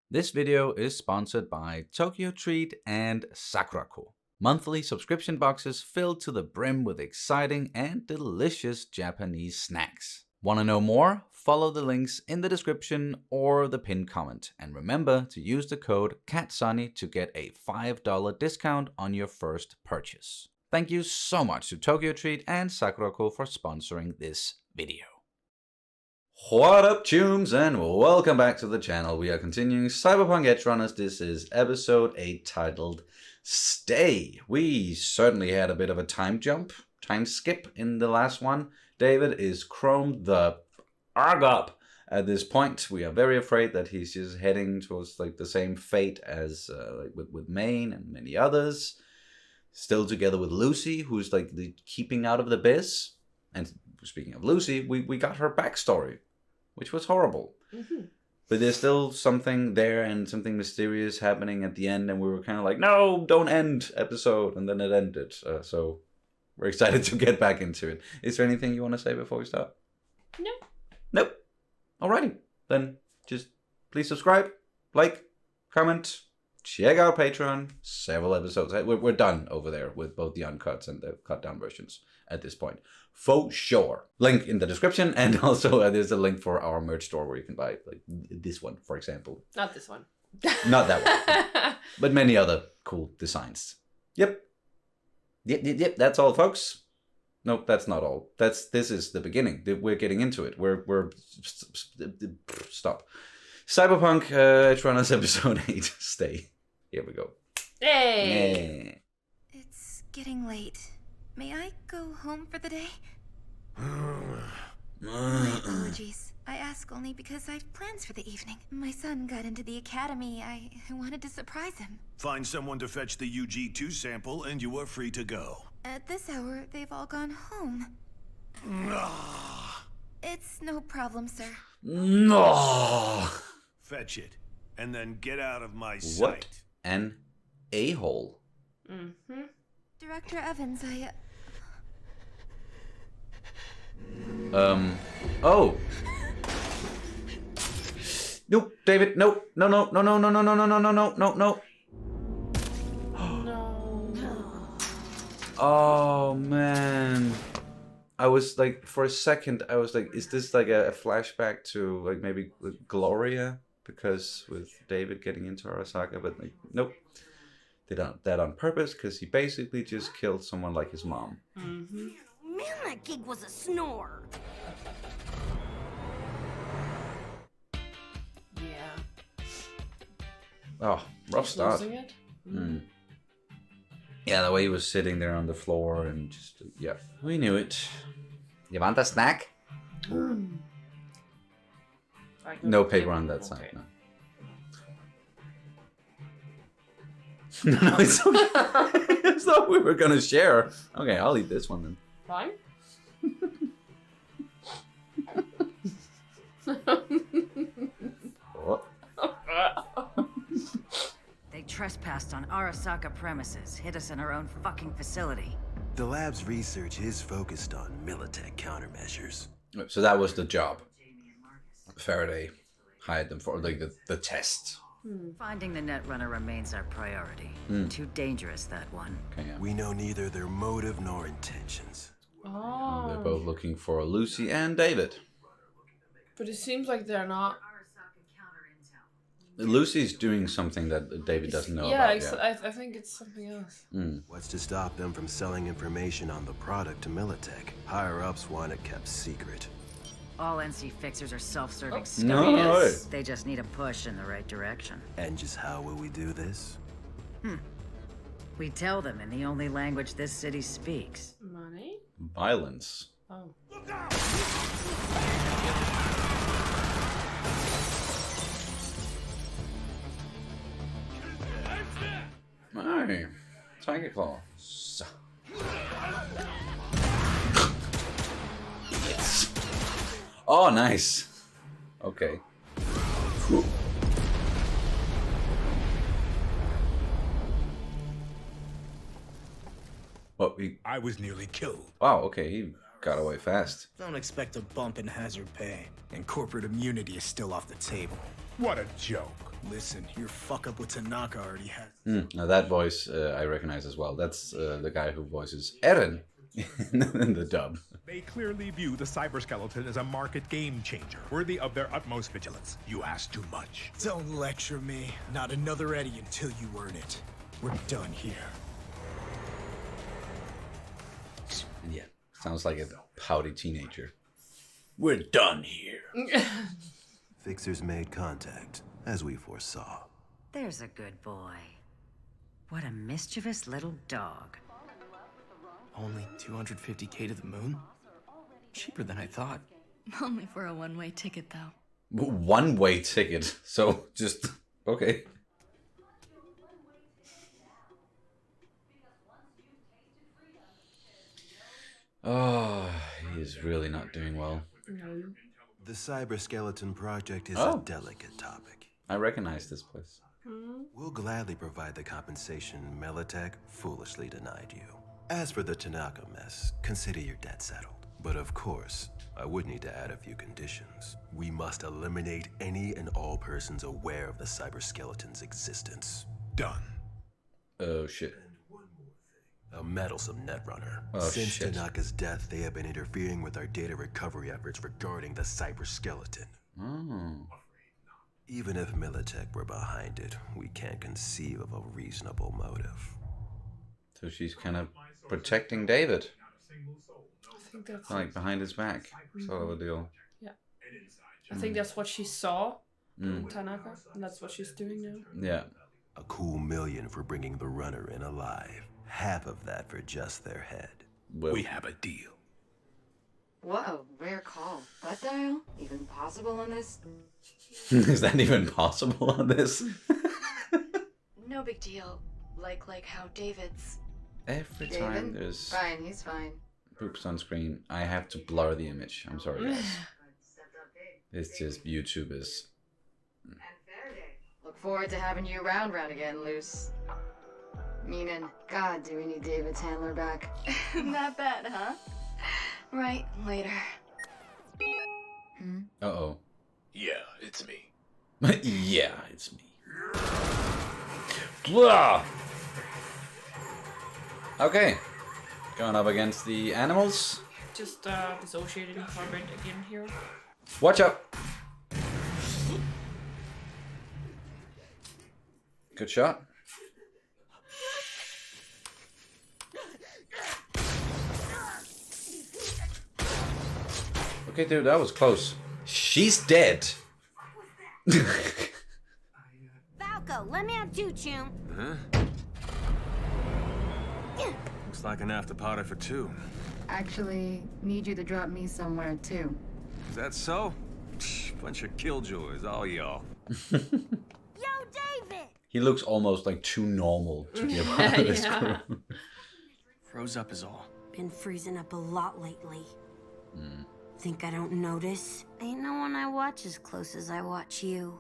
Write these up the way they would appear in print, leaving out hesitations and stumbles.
This video is sponsored by Tokyo Treat and Sakurako, monthly subscription boxes filled to the brim with exciting and delicious Japanese snacks. Want to know more? Follow the links in the description or the pinned comment, and remember to use the code CATSUNNY to get a $5 discount on your first purchase. Thank you so much to Tokyo Treat and Sakurako for sponsoring this video. What up, tunes, and welcome back to the channel. We are continuing Cyberpunk Edgerunners. This is episode 8 titled Stay. We certainly had a bit of a time skip in the last one. David is chromed the arg up at this point. We are very afraid that he's just heading towards like the same fate as with Maine and many others. Still together with Lucy, who's like keeping out of the biz. And speaking of Lucy, we got her backstory, which was horrible. Mm-hmm. But there's still something there and something mysterious happening at the end, and we were kind of like, no, don't end episode, and then it ended. So we're excited to get back into it. Is there anything you want to say before we start? No. Nope. Alrighty. Then just please subscribe, like, comment, check out Patreon. Several episodes. We're done over there with both the uncuts and the cut down versions at this point. For sure. Link in the description, and also there's a link for our merch store where you can buy like this one, for example. Not this one. Not that one. But many other cool designs. Yep. That's all, folks. No, that's not all. This is the beginning. We're getting into it. We're stop. Cyberpunk Edgerunners episode 8. Stay. Here we go. Hey. It's getting late. May I go home for the day? My apologies. I ask only because I've plans for the evening. My son got into the academy. I wanted to surprise him. Find someone to fetch the UG2 sample and you are free to go. At this hour, they've all gone home. It's no problem, sir. No. Fetch it, and then get out of my sight. What an a-hole. Mm-hmm. Director Evans, Oh. Nope, David, no. No. Oh, man. I was like, for a second, I was like, is this like a flashback to like maybe Gloria? Because with David getting into Arasaka, but like, nope. They done that on purpose because he basically just killed someone like his mom. Mm-hmm. Man, that gig was a snore. Yeah. Oh, rough start. Losing it? Mm. Yeah, the way he was sitting there on the floor and just, yeah. We knew it. You want a snack? No paper on that side, no. No, it's okay. I thought we were gonna share. Okay, I'll eat this one then. Fine. What? They trespassed on Arasaka premises, hid us in our own fucking facility. The lab's research is focused on Militech countermeasures. So that was the job. Faraday hired them for like the test. Finding the Netrunner remains our priority. Too dangerous, that one. Okay, yeah. We know neither their motive nor intentions. Oh. They're both looking for Lucy and David. But it seems like they're not. Lucy's doing something that David doesn't know Yeah, about. I think it's something else. What's to stop them from selling information on the product to Militech? Higher-ups want it kept secret. All NC fixers are self-serving No. scumbags. They just need a push in the right direction. And just how will we do this? We tell them in the only language this city speaks. Money? Violence. Oh. Hey, Tiger Claw. So. Yes. Oh, nice. Okay. Whew. What I was nearly killed. Wow, okay, he got away fast. Don't expect a bump in hazard pay, and corporate immunity is still off the table. What a joke. Listen, your fuck up with Tanaka already has. Now that voice I recognize as well. That's the guy who voices Eren in the dub. They clearly view the cyberskeleton as a market game changer, worthy of their utmost vigilance. You ask too much. Don't lecture me. Not another Eddie until you earn it. We're done here. And yeah, sounds like a pouty teenager. We're done here. Fixers made contact, as we foresaw. There's a good boy. What a mischievous little dog. Only 250K to the moon? Cheaper than I thought. Only for a one-way ticket, though. One-way ticket. So just okay. Oh, he is really not doing well. No. The Cyberskeleton project is a delicate topic. I recognize this place. We'll gladly provide the compensation Militech foolishly denied you. As for the Tanaka mess, consider your debt settled. But of course, I would need to add a few conditions. We must eliminate any and all persons aware of the Cyberskeleton's existence. Done. Oh shit. A meddlesome netrunner. Oh, Since shit. Tanaka's death, they have been interfering with our data recovery efforts regarding the Cyberskeleton. Oh. Even if Militech were behind it, we can't conceive of a reasonable motive. So she's kind of protecting David, I think that's like behind his back, sort of a deal. Yeah. I think that's what she saw in Tanaka, and that's what she's doing now. Yeah. A cool million for bringing the runner in alive. Half of that for just their head. Well, We have a deal. Whoa, rare call. Butt dial? Even possible on this? is that even possible on this? No big deal. Like how David's... Every time there's Fine, he's fine. poops on screen, I have to blur the image. I'm sorry, guys. It's just YouTube is. Look forward to having you around again, Luce. Meaning, God, do we need David's handler back? Not bad, huh? Right, later. Uh-oh. Yeah, it's me. Yeah, it's me. Blah! Okay. Going up against the animals. Just dissociating from it again here. Watch out! Good shot. Okay, dude, that was close. She's dead. Falco, let me have two, Chum. Huh? Looks like an after party for two. Actually, need you to drop me somewhere, too. Is that so? Bunch of killjoys, all y'all. Yo, David! He looks almost like too normal to be a part of this Yeah. crew. Froze up is all. Been freezing up a lot lately. Think I don't notice? Ain't no one I watch as close as I watch you.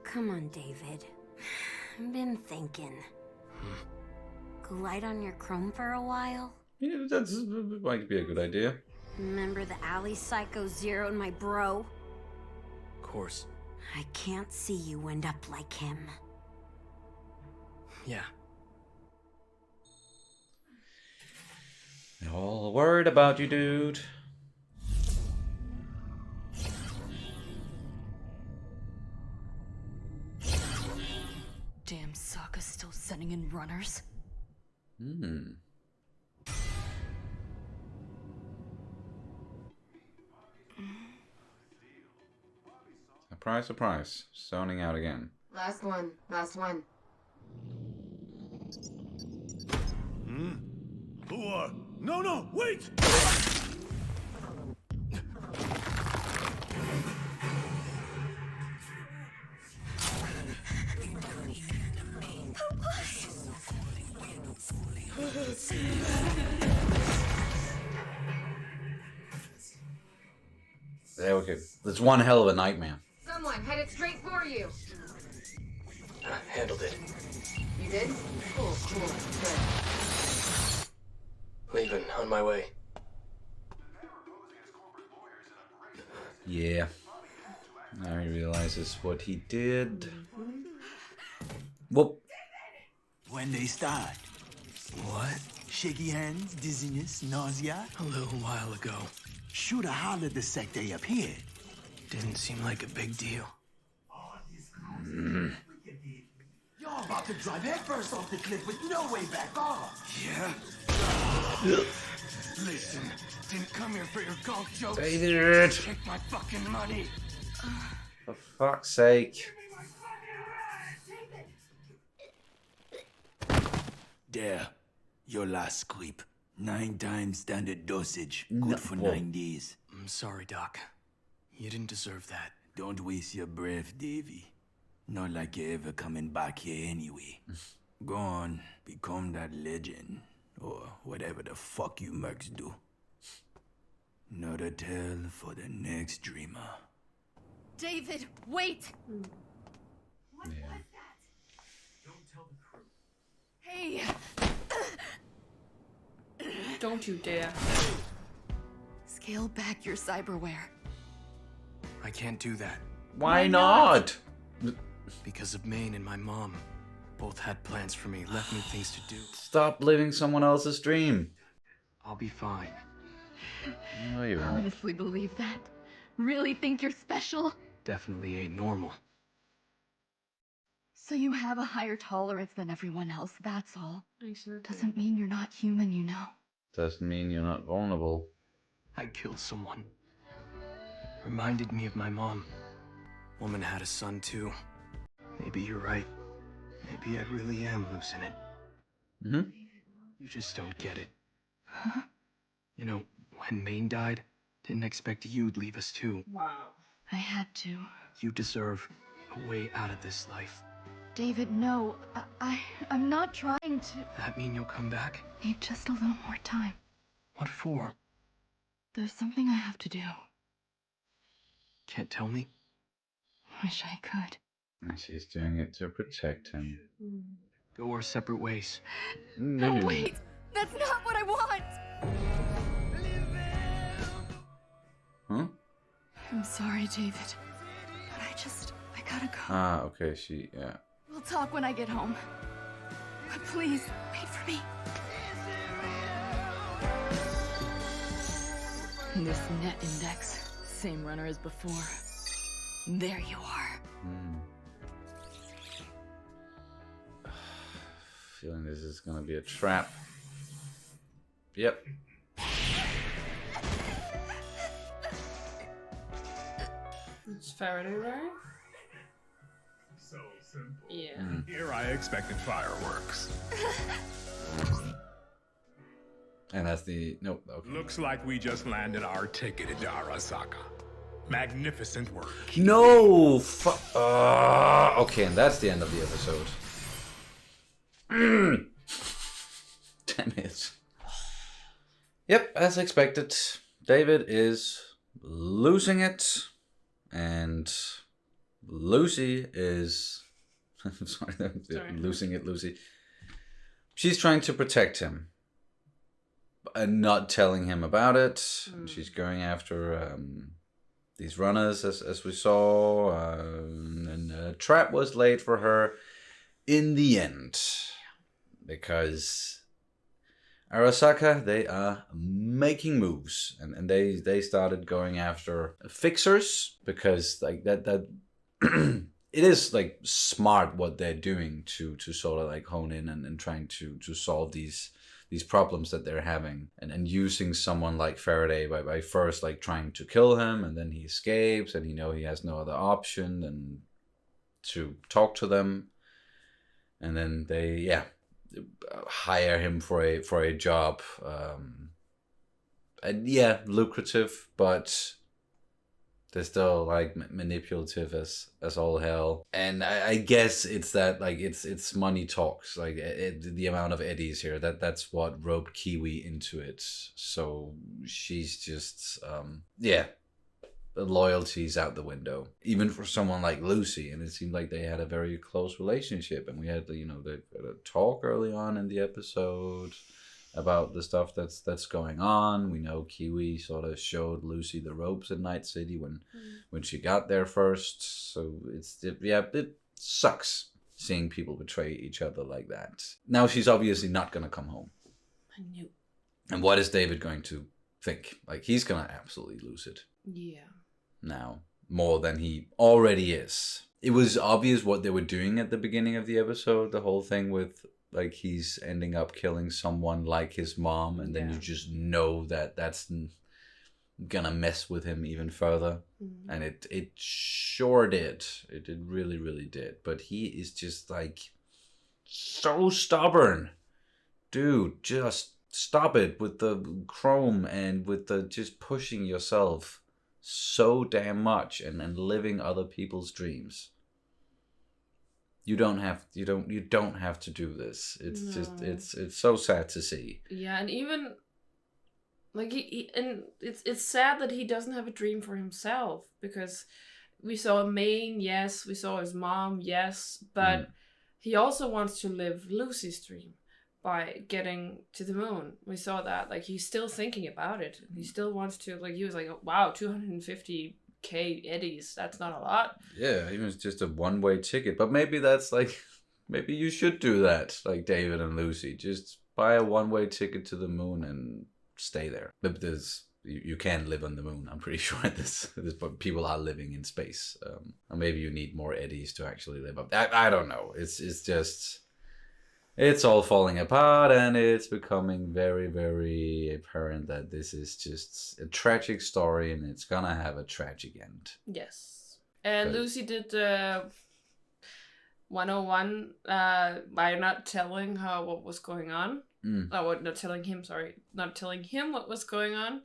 Come on, David. I've been thinking. Glide on your chrome for a while? Yeah, that might be a good idea. Remember the alley psycho zeroed my bro? Of course. I can't see you end up like him. Yeah. They're all worried about you, dude. Damn, Sokka's still sending in runners. Surprise, surprise. Zoning out again. Last one. No, wait! There we go. That's one hell of a nightmare. Someone headed straight for you. Handled it. You did? Cool, good. Leaving, on my way. Yeah. Now he realizes what he did. Whoop. When they start. What? Shaky hands, dizziness, nausea? A little while ago. Should have hollered the sec they appeared. Didn't seem like a big deal. You're about to drive headfirst off the cliff with no way back off. Yeah. Listen, didn't come here for your golf jokes. David! Take my fucking money. For fuck's sake. There. Your last creep. 9 times standard dosage. Good for 9 days. I'm sorry, Doc. You didn't deserve that. Don't waste your breath, Davy. Not like you're ever coming back here anyway. Go on, become that legend. Or whatever the fuck you mercs do. Not a tale for the next dreamer. David, wait! Yeah. Hey! Don't you dare. Scale back your cyberware. I can't do that. Why not? Because of Maine and my mom. Both had plans for me, left me things to do. Stop living someone else's dream. I'll be fine. No, you won't. Honestly believe that? Really think you're special? Definitely ain't normal. So you have a higher tolerance than everyone else, that's all. Doesn't mean you're not human, you know. Doesn't mean you're not vulnerable. I killed someone. Reminded me of my mom. Woman had a son too. Maybe you're right. Maybe I really am losing it. Mm-hmm. You just don't get it. Huh? You know, when Maine died, didn't expect you'd leave us too. Wow. I had to. You deserve a way out of this life. David, no. I'm not trying to. That mean you'll come back? Need just a little more time. What for? There's something I have to do. Can't tell me? Wish I could. And she's doing it to protect him. Go our separate ways. No, wait! That's not what I want! Huh? I'm sorry, David. But I gotta go. Ah, okay, yeah. We'll talk when I get home. But please, wait for me. This net index. Same runner as before. There you are. Feeling this is gonna be a trap. Yep. It's Faraday, right? So simple. Yeah. Here I expected fireworks. And that's the... Nope. Okay. Looks like we just landed our ticket into Arasaka. Magnificent work. No! Okay, and that's the end of the episode. Damn it. Yep, as expected. David is losing it. And Lucy is... Sorry, losing it, Lucy. She's trying to protect him. And not telling him about it. And she's going after these runners, as we saw. And a trap was laid for her in the end. Because Arasaka, they are making moves. And they started going after fixers. Because like that it is like smart what they're doing to sort of like hone in and trying to solve these problems that they're having, and using someone like Faraday by first like trying to kill him, and then he escapes, and he has no other option than to talk to them, and then they hire him for a job, and lucrative, but they're still like manipulative as all hell. And I guess it's that like it's money talks, like the amount of eddies here, that's what roped Kiwi into it. So she's just the loyalty's out the window, even for someone like Lucy. And it seemed like they had a very close relationship, and we had they had a talk early on in the episode, about the stuff that's going on. We know Kiwi sort of showed Lucy the ropes in Night City when she got there first. So it sucks seeing people betray each other like that. Now she's obviously not gonna come home. I knew. And what is David going to think? Like, he's gonna absolutely lose it. Yeah. Now, more than he already is. It was obvious what they were doing at the beginning of the episode. The whole thing with, like, he's ending up killing someone like his mom, and then you just know that that's gonna mess with him even further. Mm-hmm. And it sure did. It really, really did. But he is just, like, so stubborn. Dude, just stop it with the chrome and with the just pushing yourself so damn much and living other people's dreams. You don't have to do this. It's just it's so sad to see. Yeah, and even like and it's sad that he doesn't have a dream for himself, because we saw Maine, yes, we saw his mom, yes, but he also wants to live Lucy's dream by getting to the moon. We saw that. Like, he's still thinking about it. He still wants to, like, he was like, wow, 250k eddies, that's not a lot. Yeah, even just a one-way ticket. But maybe that's like, maybe you should do that, like David and Lucy. Just buy a one-way ticket to the moon and stay there. But you can live on the moon, I'm pretty sure. This people are living in space. And maybe you need more eddies to actually live up. I don't know. It's just... It's all falling apart, and it's becoming very, very apparent that this is just a tragic story, and it's gonna have a tragic end. Yes. And Lucy did 101 by not telling her what was going on. Not telling him what was going on.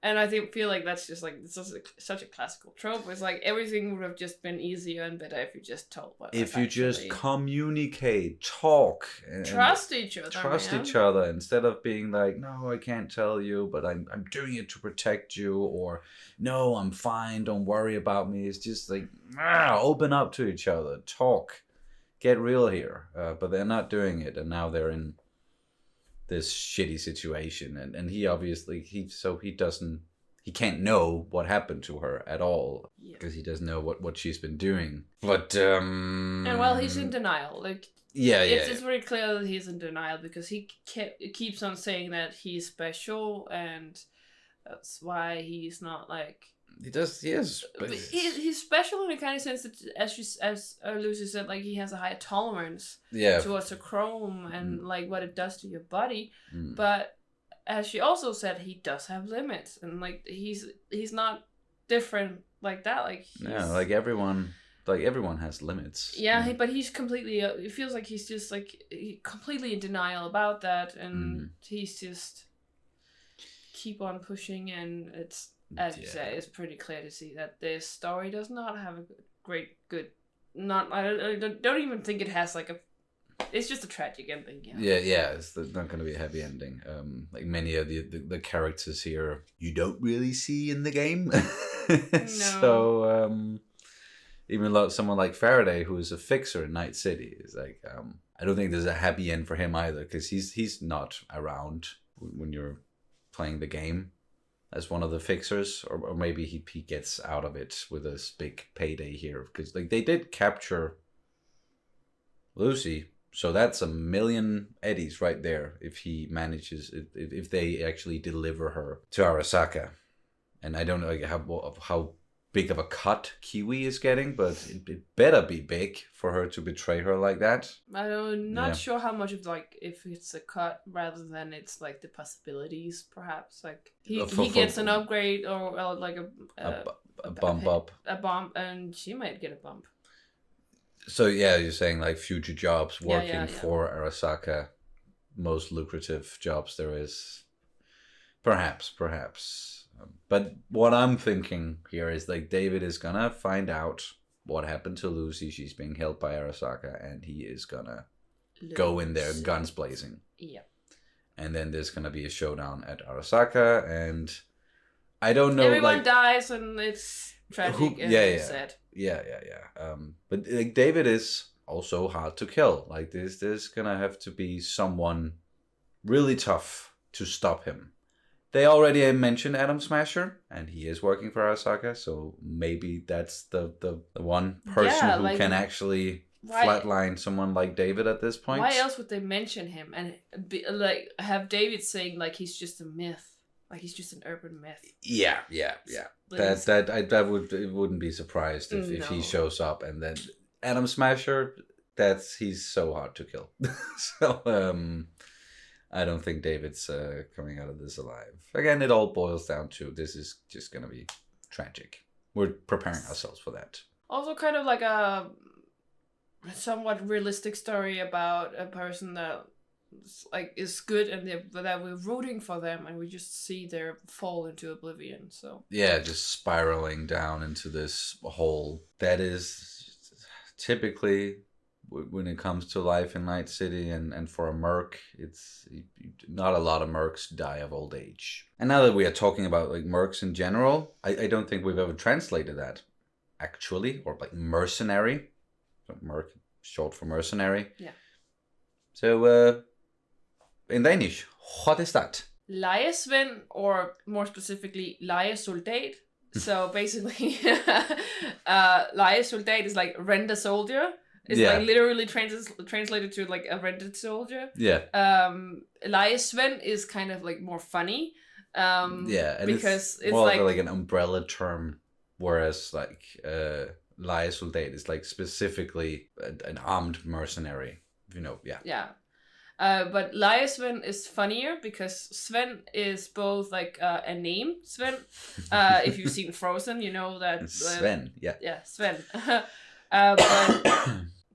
And I feel like that's just like, this is such a classical trope. It's like everything would have just been easier and better if you just told what. If you just communicate, talk, and trust each other. Trust each other instead of being like, no, I can't tell you, but I'm doing it to protect you, or no, I'm fine, don't worry about me. It's just like, open up to each other, talk, get real here. But they're not doing it, and now they're in this shitty situation, and he obviously he can't know what happened to her at all, because he doesn't know what she's been doing. But and well, he's in denial. Like, it's very clear that he's in denial, because he keeps on saying that he's special, and that's why he's not like. He does, yes. But he's special in the kind of sense that, as Lucy said, like, he has a higher tolerance towards the chrome and like what it does to your body. But as she also said, he does have limits, and like he's not different like that. Like, like everyone has limits. Yeah, but he's completely. It feels like he's just like completely in denial about that, and he's just keep on pushing, and it's. As you say, it's pretty clear to see that this story does not have a I don't even think it has like a. It's just a tragic ending. Yeah. It's not going to be a happy ending. Like many of the characters here, you don't really see in the game. No. So even someone like Faraday, who is a fixer in Night City, is like, I don't think there's a happy end for him either, because he's not around when you're playing the game as one of the fixers, or maybe he gets out of it with this big payday here, because like they did capture Lucy, so that's 1 million eddies right there if he manages, if they actually deliver her to Arasaka. And I don't know how big of a cut Kiwi is getting, but it better be big for her to betray her like that. I'm not sure how much of like if it's a cut rather than it's like the possibilities, perhaps like he gets an upgrade or like a bump up, a bump, and she might get a bump. So you're saying like future jobs working for Arasaka, most lucrative jobs there is, perhaps. But what I'm thinking here is like David is gonna find out what happened to Lucy. She's being held by Arasaka, and he is gonna go in there guns blazing. Yeah. And then there's gonna be a showdown at Arasaka, and I don't know. Everyone dies, and it's tragic and sad. Yeah. But like David is also hard to kill. Like there's gonna have to be someone really tough to stop him. They already mentioned Atom Smasher, and he is working for Arasaka, so maybe that's the one person who can actually flatline someone like David at this point. Why else would they mention him and like have David saying like he's just a myth, like he's just an urban myth? Yeah. It wouldn't be surprised if he shows up, and then Atom Smasher. He's so hard to kill. So I don't think David's coming out of this alive. Again, it all boils down to this is just gonna be tragic. We're preparing ourselves for that. Also, kind of like a somewhat realistic story about a person that like is good and that we're rooting for them, and we just see their fall into oblivion. So yeah, just spiraling down into this hole that is typically. When it comes to life in Night City and for a merc, it's not a lot of mercs die of old age. And now that we are talking about like mercs in general, I don't think we've ever translated that actually, or like mercenary. Merc, short for mercenary. Yeah. So in Danish, what is that? Lejesven, or more specifically, lejesoldat. So basically, lejesoldat is like rent a soldier. It's like literally translated to like a rented soldier. Yeah. Lejesven is kind of like more funny. And because it's more like an umbrella term, whereas like lejesoldat is like specifically an armed mercenary. You know, yeah. Yeah. But Lejesven is funnier because Sven is both like a name, Sven. If you've seen Frozen, you know that. Sven, yeah. Yeah, Sven.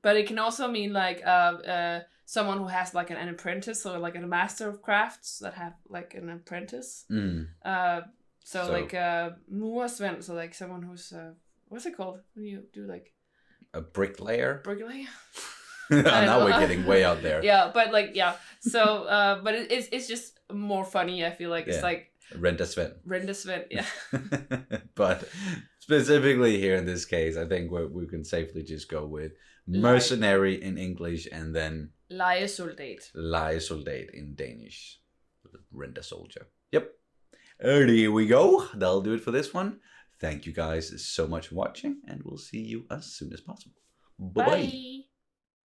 But it can also mean like someone who has like an apprentice, or like a master of crafts that have like an apprentice. So like murersvend, so like someone who's what's it called when you do like a bricklayer? Bricklayer. Now we're getting way out there. Yeah, but like so but it's just more funny. I feel like it's like Rent a Sven. Yeah. But specifically here in this case, I think we can safely just go with mercenary in English and then lejesoldat. Lejesoldat in Danish. Rent a soldier. Yep. There we go. That'll do it for this one. Thank you guys so much for watching, and we'll see you as soon as possible. Bye-bye. Bye.